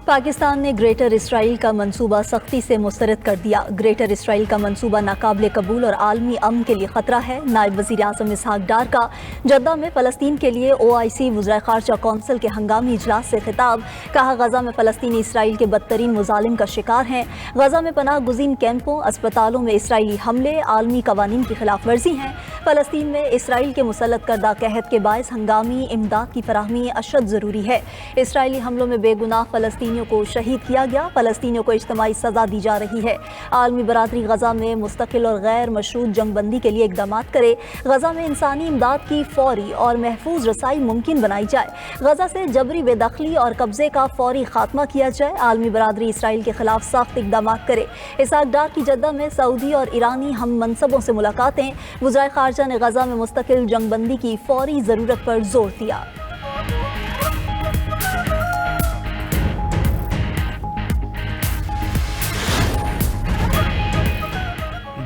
पाकिस्तान ने greater Israel का मंसूबा सख्ती से मुस्तरद कर दिया। ग्रेटर इसराइल का मंसूबा नाकाबिले कबूल और आलमी अमन के लिए खतरा है। नायब वज़ीर आज़म इसहाक डार का जद्दा में फ़लस्तीन के लिए OIC वज़राए ख़ारजा कौंसिल के हंगामी इजलास से खिताब। कहा, गज़ा में फ़लस्तीनी इसराइल के बदतरीन मुज़ालिम का शिकार हैं। गज़ा में पनाह गुज़ीन कैंपों, अस्पतालों में इसराइली हमले आलमी कवानीन की खिलाफ वर्जी हैं। फ़लस्तीन में इसराइल के मुसल्लत करदा कहत के बायस हंगामी इमदाद की फराहमी अशद ज़रूरी है। इसराइली हमलों में बेगुनाह फ़लस्तीनियों को शहीद किया गया। फ़लस्तीनियों को इज्तमाई सज़ा दी जा रही है। आलमी बरादरी गज़ा में मुस्तकिल और गैर मशरूत जंगबंदी के लिए इक़दाम करे। गज़ा में इंसानी इमदाद की फौरी और महफूज रसाई मुमकिन बनाई जाए। गज़ा से जबरी बेदखली और कब्ज़े का फौरी खात्मा किया जाए। आलमी बरादरी इसराइल के खिलाफ सख्त इक़दाम करे। इसहाक डार की जद्दा में सऊदी और ईरानी हम मनसबों से मुलाकातें। वज़राए ख़ारजा ने गज़ा में मुस्तकिल जंगबंदी की फौरी ज़रूरत पर जोर दिया।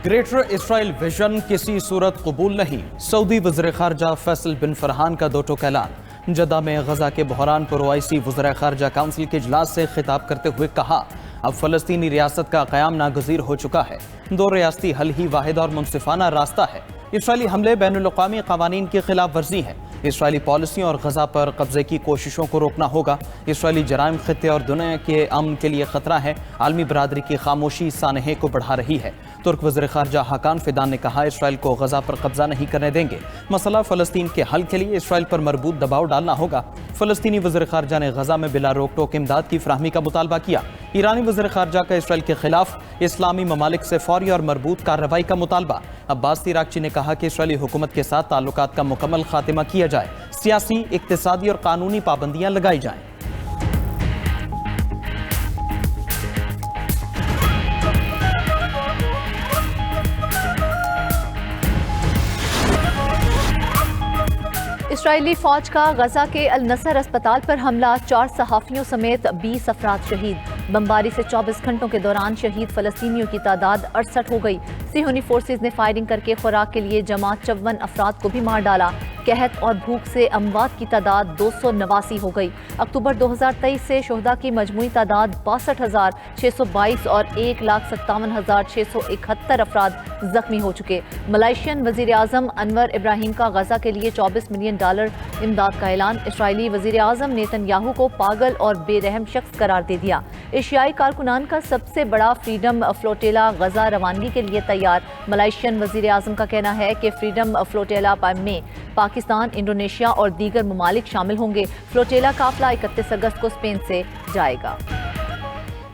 ग्रेटर इसराइल विजन किसी सूरत कबूल नहीं। सऊदी वज़ीर ख़ारजा फैसल बिन फरहान का दो टोक ऐलान। जद्दा में गज़ा के बहरान पर OIC वज़ीर ख़ारजा काउंसिल के इजलास से खिताब करते हुए कहा, अब फ़लस्तीनी रियासत का क़याम नागज़ीर हो चुका है। दो रियासती हल ही वाहिद और मुनसिफाना रास्ता है। इसराइली हमले बैनुल-अक़वामी क़वानीन की खिलाफ वर्जी हैं। इसराइली पॉलिसी और गज़ा पर कब्ज़े की कोशिशों को रोकना होगा। इसराइली जराइम खित्ते और दुनिया के अमन के लिए खतरा है। आलमी बरादरी की खामोशी सानहे को बढ़ा रही है। तुर्क वज़ीर ख़ारजा हाकान फ़िदान ने कहा, इसराइल को गज़ा पर कब्ज़ा नहीं करने देंगे। मसला फ़लस्तीन के हल के लिए इसराइल पर मरबूत दबाव डालना होगा। फ़लस्तीनी वज़ीर ख़ारजा ने गज़ा में बिला रोक टोक इमदाद की फराहमी का मुतालबा किया। ईरानी वज़ीर ख़ारजा का इसराइल के खिलाफ इस्लामी ममालिक से फौरी और मरबूत कार्रवाई का मुतालबा। अब्बास तिराकची ने कहा कि इसराइली हुकूमत के साथ ताल्लुकात का मुकम्मल खात्मा किया जाए। सियासी, इक़्तिसादी और कानूनी पाबंदियाँ लगाई जाएँ। इसराइली फौज का गजा के अल नसर अस्पताल पर हमला, 4 सहाफ़ियों समेत 20 अफराद शहीद। बमबारी से 24 घंटों के दौरान शहीद फ़लस्तीनियों की तादाद 68 हो गई। सिहोनी फोर्सेज ने फायरिंग करके खुराक के लिए जमा 54 अफराद को भी मार डाला। कहत और भूख से अमवात की तादाद 289 हो गई। अक्टूबर 2023 से शोहदा की मजमूई तादाद 62,622 और 1,57,671 अफराद जख्मी हो चुके। मलेशियन वज़ीर आज़म अनवर इब्राहिम का गजा के लिए $24 मिलियन इमदाद का ऐलान। इसराइली वज़ीर आज़म नेतन्याहू को पागल और बेरहम शख्स करार दे दिया। एशियाई कारकुनान का सबसे बड़ा फ्रीडम फ्लोटेला गजा रवानगी के लिए तैयार। मलेशियन वज़ीर आज़म का कहना है कि फ्रीडम फ्लोटेला में पाकिस्तान, इंडोनेशिया और दीगर ममालिक शामिल होंगे। फ्लोटेला काफिला 31 अगस्त को स्पेन से जाएगा।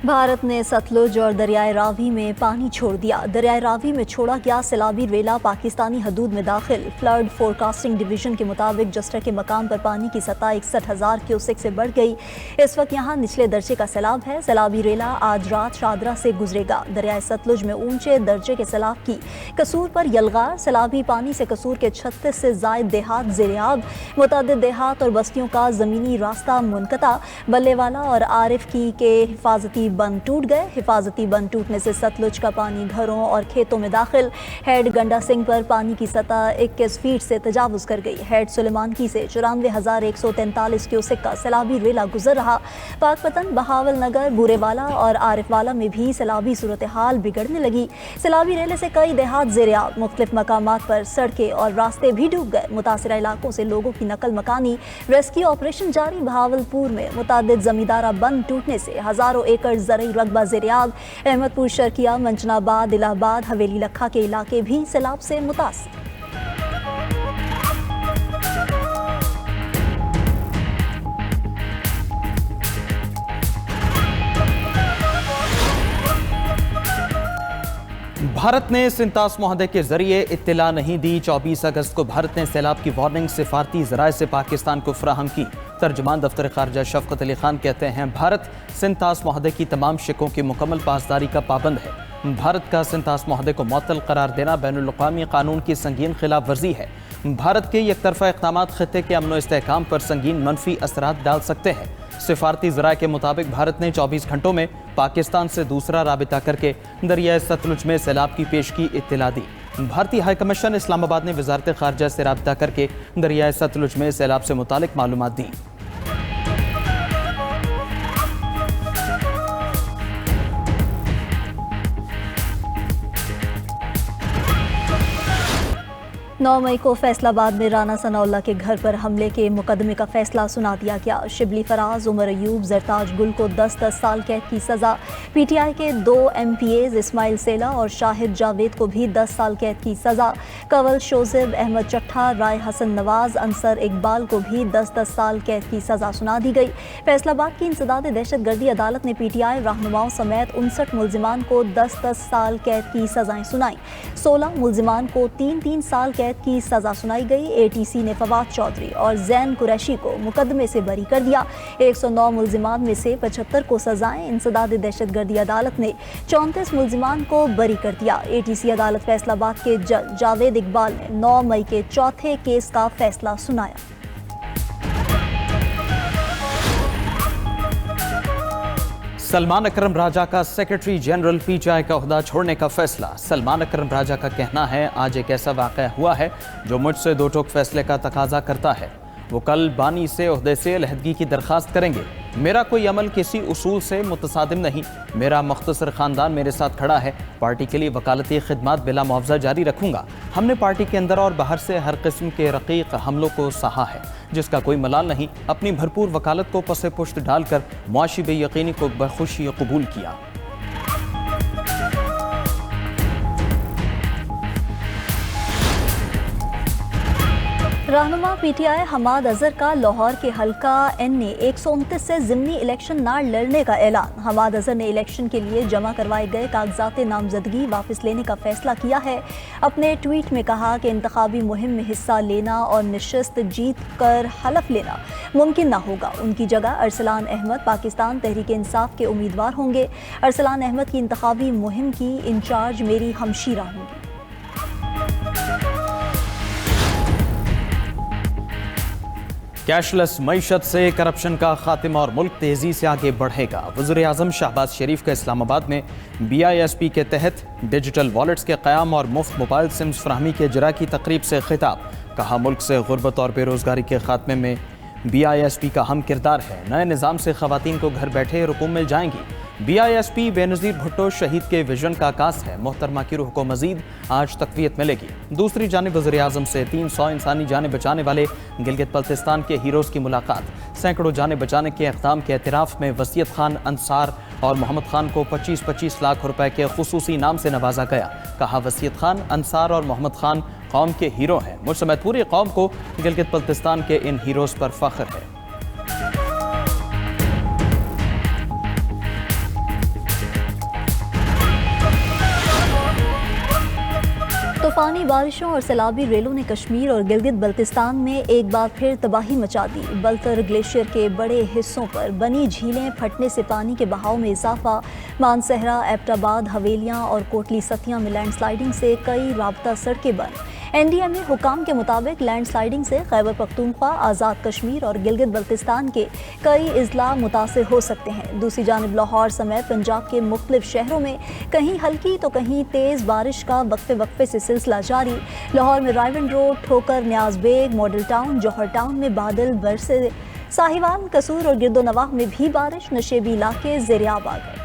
भारत ने सतलुज और दरियाए रावी में पानी छोड़ दिया। दरियाए रावी में छोड़ा गया सैलाबी रेला पाकिस्तानी हदूद में दाखिल। फ्लड फोरकास्टिंग डिवीजन के मुताबिक जस्टर के मकाम पर पानी की सतह 61,000 क्यूसेक से बढ़ गई। इस वक्त यहाँ निचले दर्जे का सैलाब है। सैलाबी रेला आज रात शादरा से गुजरेगा। दरियाए सतलुज में ऊंचे दर्जे के सैलाब की कसूर पर यलगार। सैलाबी पानी से कसूर के 36 से जायद देहात ज़ेर-ए-आब। मुतअद्दिद देहात और बस्तियों का ज़मीनी रास्ता मुनक़ता। बल्लेवाला और आरिफ की के हिफाजती बंद टूट गए। हिफाजती बंद टूटने से सतलुज का पानी घरों और खेतों में दाखिल। हेड गंडा सिंह पर पानी की सतह 21 फीट से तजावुज़ कर गई। हेड सुलेमानकी से 94,143 क्यूसेक का सैलाबी रेला गुजर रहा। पाकपतन, बहावल नगर, बुरेवाला और आरिफवाला में भी सैलाबी सूरत हाल बिगड़ने लगी। सैलाबी रेले से कई देहात ज़ेर-ए-आब। मुख्तलिफ मकामात पर सड़कें और रास्ते भी डूब गए। मुतासिरा इलाकों से लोगों की नकल मकानी। रेस्क्यू ऑपरेशन जारी। बहावलपुर में मुतअद्दिद जमींदारा बंद टूटने से हज़ारों एकड़ ज़रई रकबा ज़ेर-ए-आब। अहमदपुर, शर्किया, मंचनाबाद, इलाहाबाद, हवेली लखा के इलाके भी सैलाब से मुतासिर। भारत ने सिंतास मुआहदे के जरिए इत्तला नहीं दी। 24 अगस्त को भारत ने सैलाब की वार्निंग सिफारती ज़राए से पाकिस्तान को फराहम की। तर्जुमान दफ्तर ख़ारजा शफ़क़त अली खान कहते हैं, भारत सिंतास मुआहदे की तमाम शिकों की मुकम्मल पासदारी का पाबंद है। भारत का सिंतास मुआहदे को मुअत्तल करार देना बैनुल-अक़वामी कानून की संगीन खिलाफ वर्जी है। भारत के एकतरफा इक़दामात ख़ित्ते के अमन व इस्तेहकाम पर संगीन मनफी असरात डाल सकते हैं। सिफारती ज़राए के मुताबिक भारत ने 24 घंटों में पाकिस्तान से दूसरा राबिता करके दरियाए सतलुज में सैलाब की पेश की इत्तला दी। भारतीय हाई कमीशन इस्लामाबाद ने वज़ारत ख़ारजा से राबिता करके दरियाए सतलुज में सैलाब से मुतालिक मालूमात दी। 9 मई को फैसलाबाद में राना सनाउल्लाह के घर पर हमले के मुकदमे का फैसला सुना दिया गया। शिबली फराज, उमर अयूब, जरताज गुल को 10-10 साल कैद की सज़ा। PTI के 2 MPAs इस्माइल सेला और शाहिद जावेद को भी 10 साल कैद की सज़ा। कंवल शोज़ेब, अहमद चट्ठा, राय हसन नवाज, अंसर इकबाल को भी 10-10 साल कैद की सज़ा सुना दी गई। फैसलाबाद की इंसदाद दहशतगर्दी अदालत ने PTI रहनुमाओं समेत 59 मुलजिमान को 10-10 साल कैद की सज़ाएँ सुनाई। 16 मुलजिमान को 3-3 साल कैद की सज़ा सुनाई गई। ATC ने फवाद चौधरी और जैन कुरैशी को मुकदमे से बरी कर दिया। 109 मुलजिमान में से 75 को सज़ाएँ। इंसदाद दहशतगर्दी अदालत ने 34 मुलजिमान को बरी कर दिया। ATC अदालत फैसलाबाद के जज जावेद इकबाल ने 9 मई के चौथे केस का फैसला सुनाया। सलमान अकरम राजा का सेक्रेटरी जनरल PTI का ओहदा छोड़ने का फैसला। सलमान अकरम राजा का कहना है, आज एक ऐसा वाक़या हुआ है जो मुझसे दो टोक फैसले का तकाजा करता है। वो कल बानी से ओहदे से अलहदगी की दरख्वास्त करेंगे। मेरा कोई अमल किसी उसूल से मुतसादिम नहीं। मेरा मुख्तसर ख़ानदान मेरे साथ खड़ा है। पार्टी के लिए वकालती खिदमात बिला मुआवजा जारी रखूंगा। हमने पार्टी के अंदर और बाहर से हर किस्म के रकीक हमलों को सहा है, जिसका कोई मलाल नहीं। अपनी भरपूर वकालत को पसे पुश्त डालकर मुआशी बेयकीनी को बखुशी कबूल किया। रहनुमा PTI हमाद अजहर का लाहौर के हल्का N ने 129 से ज़िमनी इलेक्शन ना लड़ने का ऐलान। हमाद अजहर ने इलेक्शन के लिए जमा करवाए गए कागजात नामजदगी वापस लेने का फैसला किया है। अपने ट्वीट में कहा कि इंतखाबी मुहिम में हिस्सा लेना और नशिस्त जीत कर हलफ लेना मुमकिन ना होगा। उनकी जगह अरसलान अहमद पाकिस्तान तहरीक इंसाफ के उम्मीदवार होंगे। अरसलान अहमद की इंतखाबी मुहिम की इंचार्ज मेरी हमशीरा होंगी। कैशलेस मईशत से करप्शन का खात्मा और मुल्क तेज़ी से आगे बढ़ेगा। वज़ीर-ए-आज़म शहबाज शरीफ का इस्लामाबाद में BISP के तहत डिजिटल वॉलेट्स के क़याम और मुफ्त मोबाइल सिम्स फराहमी के इजरा की तकरीब से खिताब। कहा, मुल्क से गुर्बत और बेरोज़गारी के खात्मे में BISP का अहम किरदार है। नए निज़ाम से ख़वातीन को घर बैठे रकूम मिल जाएंगी। BISP बेनज़ीर भुट्टो शहीद के विजन का आकाश है। मोहतरमा की रूह को मज़ीद आज तक़वियत मिलेगी। दूसरी जानिब वज़ीर-ए-आज़म से 300 इंसानी जानें बचाने वाले गिलगित बल्तिस्तान के हीरोज़ की मुलाकात। सैकड़ों जानें बचाने के इक़दाम के एतराफ़ में वसीयत खान अंसार और मोहम्मद खान को 25-25 लाख रुपए के खुसूसी इनाम से नवाजा गया। कहा, वसीयत खान अंसार और मोहम्मद खान कौम के हीरो हैं। मुझ समेत पूरी कौम को गिलगित बल्तिस्तान के इन हीरोज़ पर फ़ख्र है। तूफानी बारिशों और सैलाबी रेलों ने कश्मीर और गिलगित बल्तिस्तान में एक बार फिर तबाही मचा दी। बल्तर ग्लेशियर के बड़े हिस्सों पर बनी झीलें फटने से पानी के बहाव में इजाफा। मानसहरा, एबटाबाद, हवेलियां और कोटली सतिया में लैंडस्लाइडिंग से कई राबता सड़कें बंद। NDMA हुकाम के मुताबिक लैंडस्लाइडिंग से खैबर पख्तूनख्वा, आज़ाद कश्मीर और गिलगित बल्तिस्तान के कई अजला मुतासिर हो सकते हैं। दूसरी जानिब लाहौर समेत पंजाब के मुख्तलिफ शहरों में कहीं हल्की तो कहीं तेज़ बारिश का वक्फे वक्फे से सिलसिला जारी। लाहौर में रायवन रोड, ठोकर, न्याज बेग, मॉडल टाउन, जौहर टाउन में बादल बरसे। साहिवाल, कसूर और गिरदो नवाह में भी बारिश। नशेबी इलाके ज़ेर-ए-आब आ गए।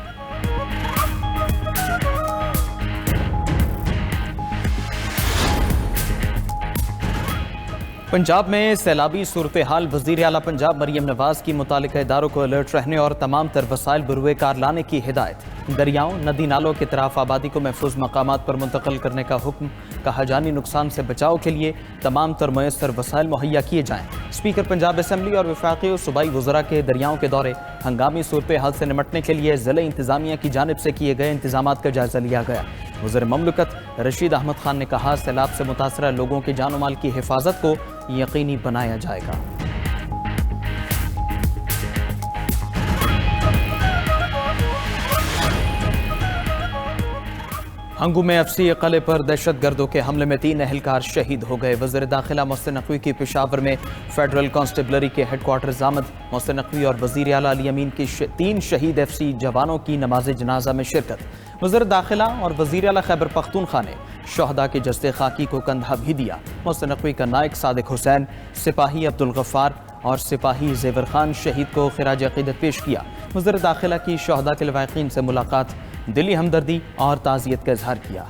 पंजाब में सैलाबी सूरत हाल। वज़ीर आला पंजाब मरीम नवाज की मुतालिका इदारों को अलर्ट रहने और तमाम तर वसाइल बरूए कार लाने की हिदायत। दरियाओं, नदी नालों के तरफ आबादी को महफूज मकामात पर मुंतकिल करने का हुक्म। कहा, जानी नुकसान से बचाव के लिए तमाम तर मुयस्सर वसाइल मुहैया किए जाएँ। स्पीकर पंजाब असम्बली और वफाकी और सूबाई वज़रा के दरियाओं के दौरे। हंगामी सूरत हाल से निमटने के लिए ज़िले इंतज़ामिया की जानिब से किए गए इंतजामात का जायज़ा लिया गया। वज़ीर ममलकत रशीद अहमद खान ने कहा, सैलाब से मुतासरा लोगों के जान माल की हिफाजत को यकीनी बनाया जाएगा। हंगू में FC क़िले पर दहशत गर्दों के हमले में 3 अहलकार शहीद हो गए। वज़ीर दाखिला मोहसिन नकवी की पेशावर में फेडरल कांस्टेबलरी के हेडक्वार्टर आमद। मोहसिन नकवी और वज़ीर आला अली अमीन की 3 शहीद FC जवानों की नमाज जनाजा में शिरकत। वज़ीर दाखिला और वज़ीर आला खैबर पख्तूनख्वा ने शहदा के जस्ते खाकी को कंधा भी दिया। मोहसिन नकवी का नायक सादिक हुसैन, सिपाही अब्दुल गफ्फार और सिपाही ज़ेवर खान शहीद को खिराज अक़ीदत पेश किया। वज़ीर दाखिला की शहदा के लवाक़ीन से मुलाकात, दिली हमदर्दी और ताज़ियत का इजहार किया।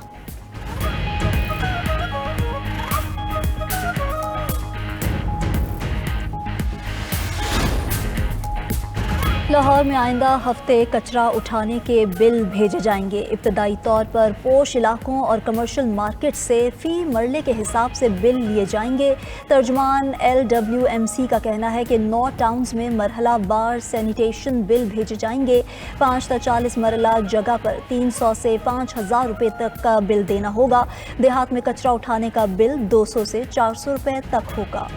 लाहौर में आइंदा हफ्ते कचरा उठाने के बिल भेजे जाएंगे। इब्तदाई तौर पर पोश इलाकों और कमर्शियल मार्केट से फ़ी मरले के हिसाब से बिल लिए जाएंगे। तर्जुमान LWMC का कहना है कि 9 टाउन्स में मरहला बार सैनिटेशन बिल भेजे जाएंगे। 5 ta 40 मरला जगह पर 300 से 5,000 रुपये तक का बिल देना होगा। देहात में कचरा उठाने का बिल 200 से 400 रुपये तक होगा।